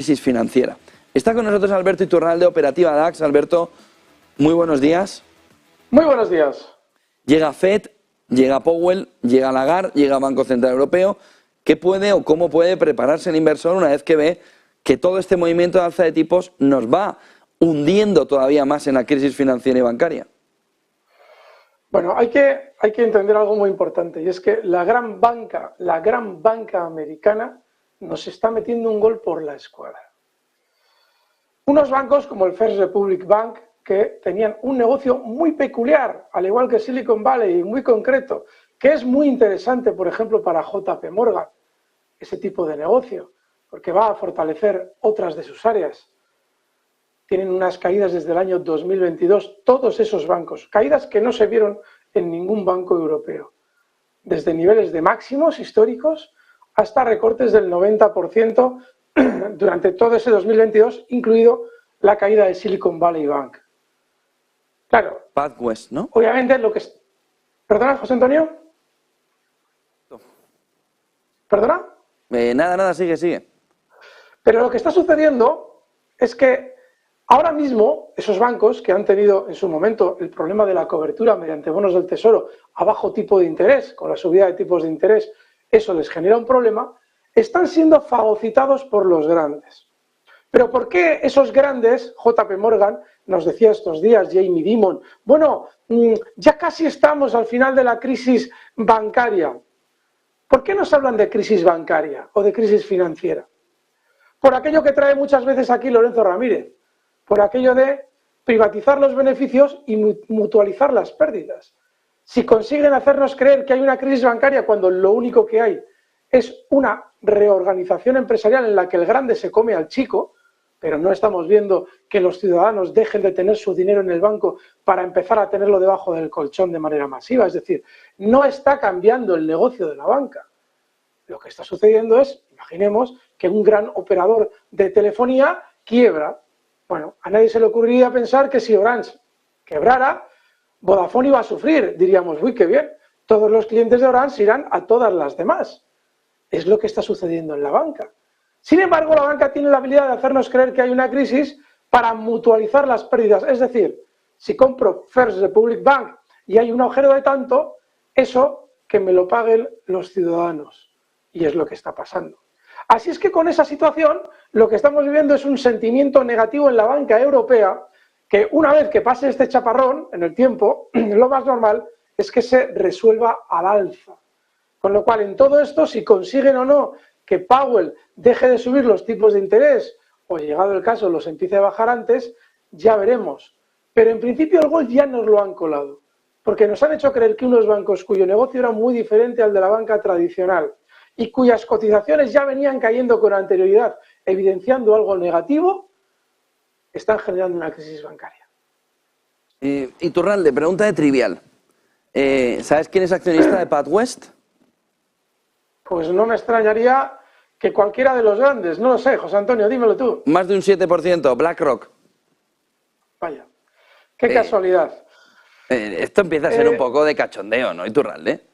crisis financiera. Está con nosotros Alberto Iturralde, Operativa DAX. Alberto, muy buenos días. Muy buenos días. Llega FED, llega Powell, llega Lagarde, llega Banco Central Europeo. ¿Qué puede o cómo puede prepararse el inversor una vez que ve que todo este movimiento de alza de tipos nos va hundiendo todavía más en la crisis financiera y bancaria? Bueno, hay que entender algo muy importante, y es que la gran banca americana nos está metiendo un gol por la escuadra. Unos bancos como el First Republic Bank, que tenían un negocio muy peculiar, al igual que Silicon Valley, y muy concreto, que es muy interesante, por ejemplo, para JP Morgan, ese tipo de negocio, porque va a fortalecer otras de sus áreas. Tienen unas caídas desde el año 2022, todos esos bancos, caídas que no se vieron en ningún banco europeo, desde niveles de máximos históricos hasta recortes del 90% durante todo ese 2022, incluido la caída de Silicon Valley Bank. Claro, PacWest, ¿no? Obviamente lo que... ¿Perdona, José Antonio? ¿Perdona? Nada, sigue. Pero lo que está sucediendo es que ahora mismo esos bancos que han tenido en su momento el problema de la cobertura mediante bonos del Tesoro a bajo tipo de interés, con la subida de tipos de interés, eso les genera un problema, están siendo fagocitados por los grandes. Pero ¿por qué esos grandes, JP Morgan, nos decía estos días, Jamie Dimon, bueno, ya casi estamos al final de la crisis bancaria? ¿Por qué nos hablan de crisis bancaria o de crisis financiera? Por aquello que trae muchas veces aquí Lorenzo Ramírez, por aquello de privatizar los beneficios y mutualizar las pérdidas. Si consiguen hacernos creer que hay una crisis bancaria cuando lo único que hay es una reorganización empresarial en la que el grande se come al chico, pero no estamos viendo que los ciudadanos dejen de tener su dinero en el banco para empezar a tenerlo debajo del colchón de manera masiva. Es decir, no está cambiando el negocio de la banca. Lo que está sucediendo es, imaginemos, que un gran operador de telefonía quiebra. Bueno, a nadie se le ocurriría pensar que si Orange quebrara, Vodafone iba a sufrir. Diríamos, uy, qué bien, todos los clientes de Orange irán a todas las demás. Es lo que está sucediendo en la banca. Sin embargo, la banca tiene la habilidad de hacernos creer que hay una crisis para mutualizar las pérdidas. Es decir, si compro First Republic Bank y hay un agujero de tanto, eso que me lo paguen los ciudadanos. Y es lo que está pasando. Así es que con esa situación lo que estamos viviendo es un sentimiento negativo en la banca europea, que una vez que pase este chaparrón en el tiempo, lo más normal es que se resuelva al alza. Con lo cual, en todo esto, si consiguen o no que Powell deje de subir los tipos de interés o, llegado el caso, los empiece a bajar antes, ya veremos. Pero en principio el gol ya nos lo han colado, porque nos han hecho creer que unos bancos cuyo negocio era muy diferente al de la banca tradicional y cuyas cotizaciones ya venían cayendo con anterioridad, evidenciando algo negativo, están generando una crisis bancaria. Iturralde, pregunta de trivial. ¿Sabes quién es accionista de PacWest? Pues no me extrañaría que cualquiera de los grandes, no lo sé, José Antonio, dímelo tú. Más de un 7%, BlackRock. Vaya, qué casualidad. Esto empieza a ser un poco de cachondeo, ¿no, Iturralde?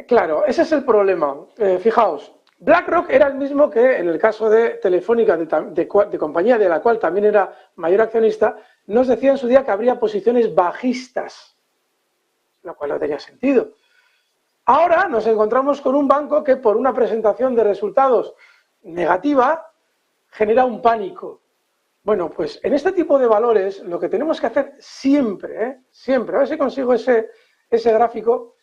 Claro, ese es el problema. Fijaos, BlackRock era el mismo que en el caso de Telefónica, de compañía de la cual también era mayor accionista, nos decía en su día que habría posiciones bajistas, lo cual no tenía sentido. Ahora nos encontramos con un banco que por una presentación de resultados negativa genera un pánico. Bueno, pues en este tipo de valores lo que tenemos que hacer siempre, siempre, a ver si consigo ese gráfico,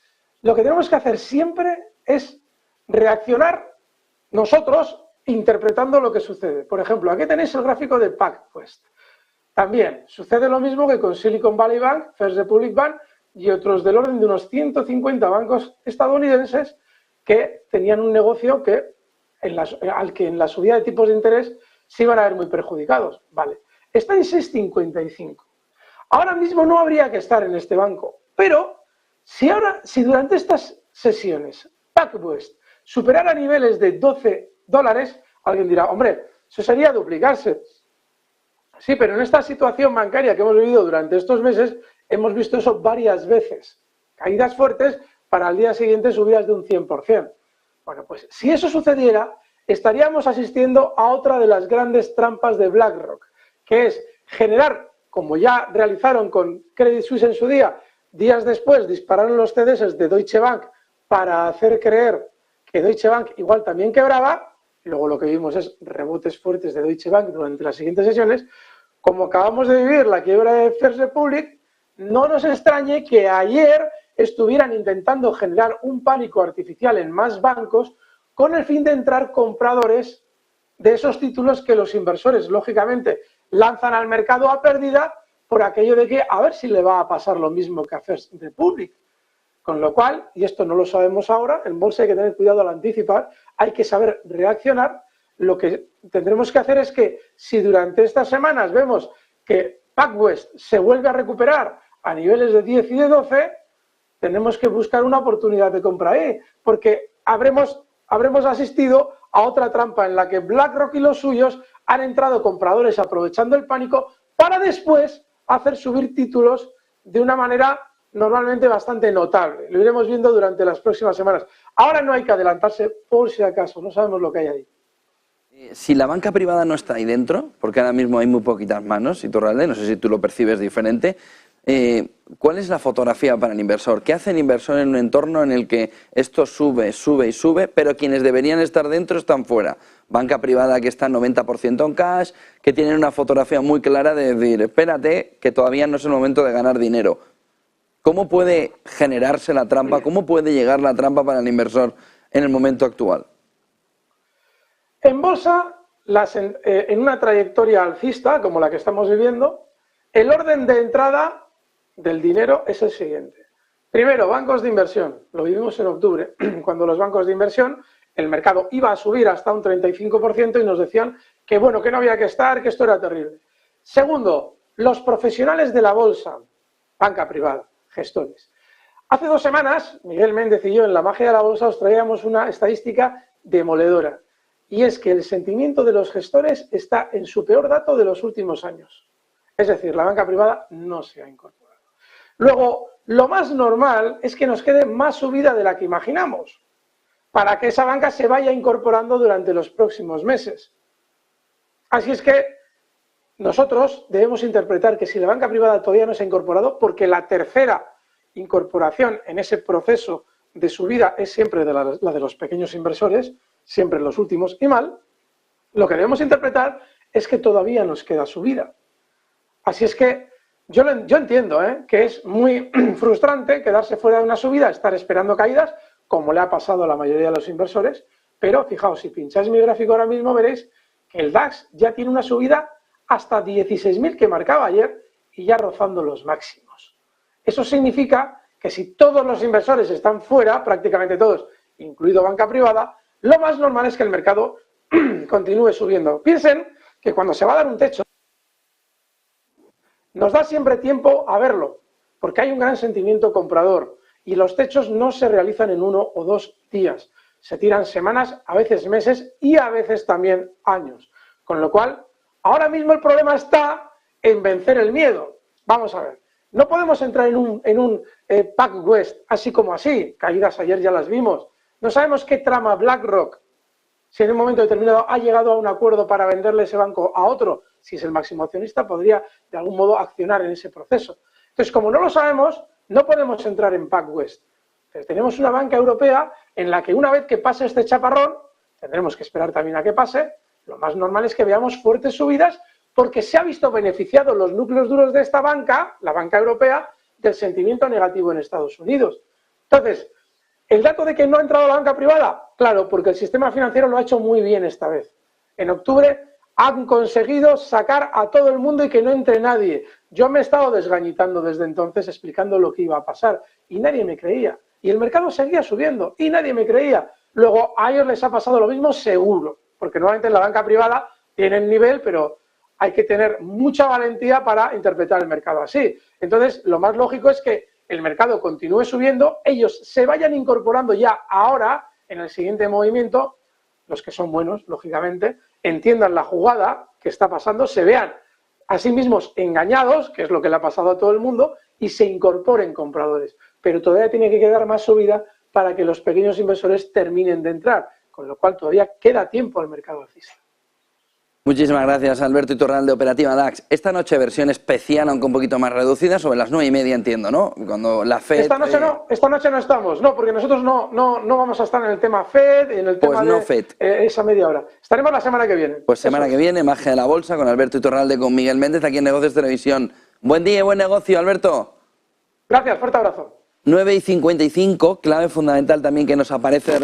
lo que tenemos que hacer siempre es reaccionar nosotros interpretando lo que sucede. Por ejemplo, aquí tenéis el gráfico de PacWest. También sucede lo mismo que con Silicon Valley Bank, First Republic Bank y otros del orden de unos 150 bancos estadounidenses que tenían un negocio al que en la subida de tipos de interés se iban a ver muy perjudicados. Vale, está en 6,55. Ahora mismo no habría que estar en este banco, pero si durante estas sesiones PacWest superara niveles de $12, alguien dirá, hombre, eso sería duplicarse. Sí, pero en esta situación bancaria que hemos vivido durante estos meses, hemos visto eso varias veces. Caídas fuertes para al día siguiente subidas de un 100%. Bueno, pues si eso sucediera, estaríamos asistiendo a otra de las grandes trampas de BlackRock, que es generar, como ya realizaron con Credit Suisse en su día, días después dispararon los CDS de Deutsche Bank para hacer creer que Deutsche Bank igual también quebraba, y luego lo que vimos es rebotes fuertes de Deutsche Bank durante las siguientes sesiones. Como acabamos de vivir la quiebra de First Republic, no nos extrañe que ayer estuvieran intentando generar un pánico artificial en más bancos con el fin de entrar compradores de esos títulos que los inversores, lógicamente, lanzan al mercado a pérdida por aquello de que a ver si le va a pasar lo mismo que a First Republic. Con lo cual, y esto no lo sabemos ahora, en bolsa hay que tener cuidado al anticipar, hay que saber reaccionar. Lo que tendremos que hacer es que si durante estas semanas vemos que PacWest se vuelve a recuperar a niveles de 10 y de 12, tenemos que buscar una oportunidad de compra ahí, porque habremos asistido a otra trampa en la que BlackRock y los suyos han entrado compradores aprovechando el pánico para después hacer subir títulos de una manera normalmente bastante notable. Lo iremos viendo durante las próximas semanas. Ahora no hay que adelantarse por si acaso, no sabemos lo que hay ahí. Si la banca privada no está ahí dentro, porque ahora mismo hay muy poquitas manos, Iturralde, no sé si tú lo percibes diferente, ¿cuál es la fotografía para el inversor? ¿Qué hace el inversor en un entorno en el que esto sube, sube y sube, pero quienes deberían estar dentro están fuera? Banca privada que está 90% en cash, que tienen una fotografía muy clara de decir, espérate, que todavía no es el momento de ganar dinero. ¿Cómo puede generarse la trampa? ¿Cómo puede llegar la trampa para el inversor en el momento actual? En bolsa, en una trayectoria alcista como la que estamos viviendo, el orden de entrada del dinero es el siguiente. Primero, bancos de inversión. Lo vivimos en octubre, cuando los bancos de inversión, el mercado iba a subir hasta un 35% y nos decían que bueno, que no había que estar, que esto era terrible. Segundo, los profesionales de la bolsa, banca privada, gestores. Hace 2 semanas, Miguel Méndez y yo en La Magia de la Bolsa os traíamos una estadística demoledora. Y es que el sentimiento de los gestores está en su peor dato de los últimos años. Es decir, la banca privada no se ha incorporado. Luego, lo más normal es que nos quede más subida de la que imaginamos, para que esa banca se vaya incorporando durante los próximos meses. Así es que nosotros debemos interpretar que si la banca privada todavía no se ha incorporado, porque la tercera incorporación en ese proceso de subida es siempre la de los pequeños inversores, siempre los últimos y mal, lo que debemos interpretar es que todavía nos queda subida. Así es que yo entiendo que es muy frustrante quedarse fuera de una subida, estar esperando caídas, como le ha pasado a la mayoría de los inversores, pero fijaos, si pincháis mi gráfico ahora mismo veréis que el DAX ya tiene una subida hasta 16.000 que marcaba ayer y ya rozando los máximos. Eso significa que si todos los inversores están fuera, prácticamente todos, incluido banca privada, lo más normal es que el mercado continúe subiendo. Piensen que cuando se va a dar un techo, nos da siempre tiempo a verlo, porque hay un gran sentimiento comprador y los techos no se realizan en 1 o 2 días. Se tiran semanas, a veces meses y a veces también años. Con lo cual, ahora mismo el problema está en vencer el miedo. Vamos a ver. No podemos entrar en un PacWest así como así. Caídas ayer ya las vimos. No sabemos qué trama BlackRock, si en un momento determinado ha llegado a un acuerdo para venderle ese banco a otro, si es el máximo accionista, podría de algún modo accionar en ese proceso. Entonces, como no lo sabemos, no podemos entrar en PacWest. Entonces, tenemos una banca europea en la que una vez que pase este chaparrón, tendremos que esperar también a que pase, lo más normal es que veamos fuertes subidas porque se ha visto beneficiado los núcleos duros de esta banca, la banca europea, del sentimiento negativo en Estados Unidos. Entonces, ¿el dato de que no ha entrado la banca privada? Claro, porque el sistema financiero lo ha hecho muy bien esta vez. En octubre han conseguido sacar a todo el mundo y que no entre nadie. Yo me he estado desgañitando desde entonces explicando lo que iba a pasar y nadie me creía. Y el mercado seguía subiendo y nadie me creía. Luego a ellos les ha pasado lo mismo seguro, porque normalmente en la banca privada tienen nivel, pero hay que tener mucha valentía para interpretar el mercado así. Entonces, lo más lógico es que el mercado continúe subiendo, ellos se vayan incorporando ya ahora, en el siguiente movimiento, los que son buenos, lógicamente, entiendan la jugada que está pasando, se vean a sí mismos engañados, que es lo que le ha pasado a todo el mundo, y se incorporen compradores. Pero todavía tiene que quedar más subida para que los pequeños inversores terminen de entrar. con lo cual todavía queda tiempo al mercado alcista. Muchísimas gracias, Alberto Iturralde, Operativa DAX. Esta noche versión especial, aunque un poquito más reducida, sobre las 9:30, entiendo, ¿no? Cuando la FED... Esta noche no estamos, no, porque nosotros no vamos a estar en el tema FED, en el tema no de FED. Esa media hora. Estaremos la semana que viene. Pues semana que viene, Magia de la Bolsa, con Alberto Iturralde, con Miguel Méndez, aquí en Negocios Televisión. Buen día y buen negocio, Alberto. Gracias, fuerte abrazo. 9:55, clave fundamental también que nos aparece de repente.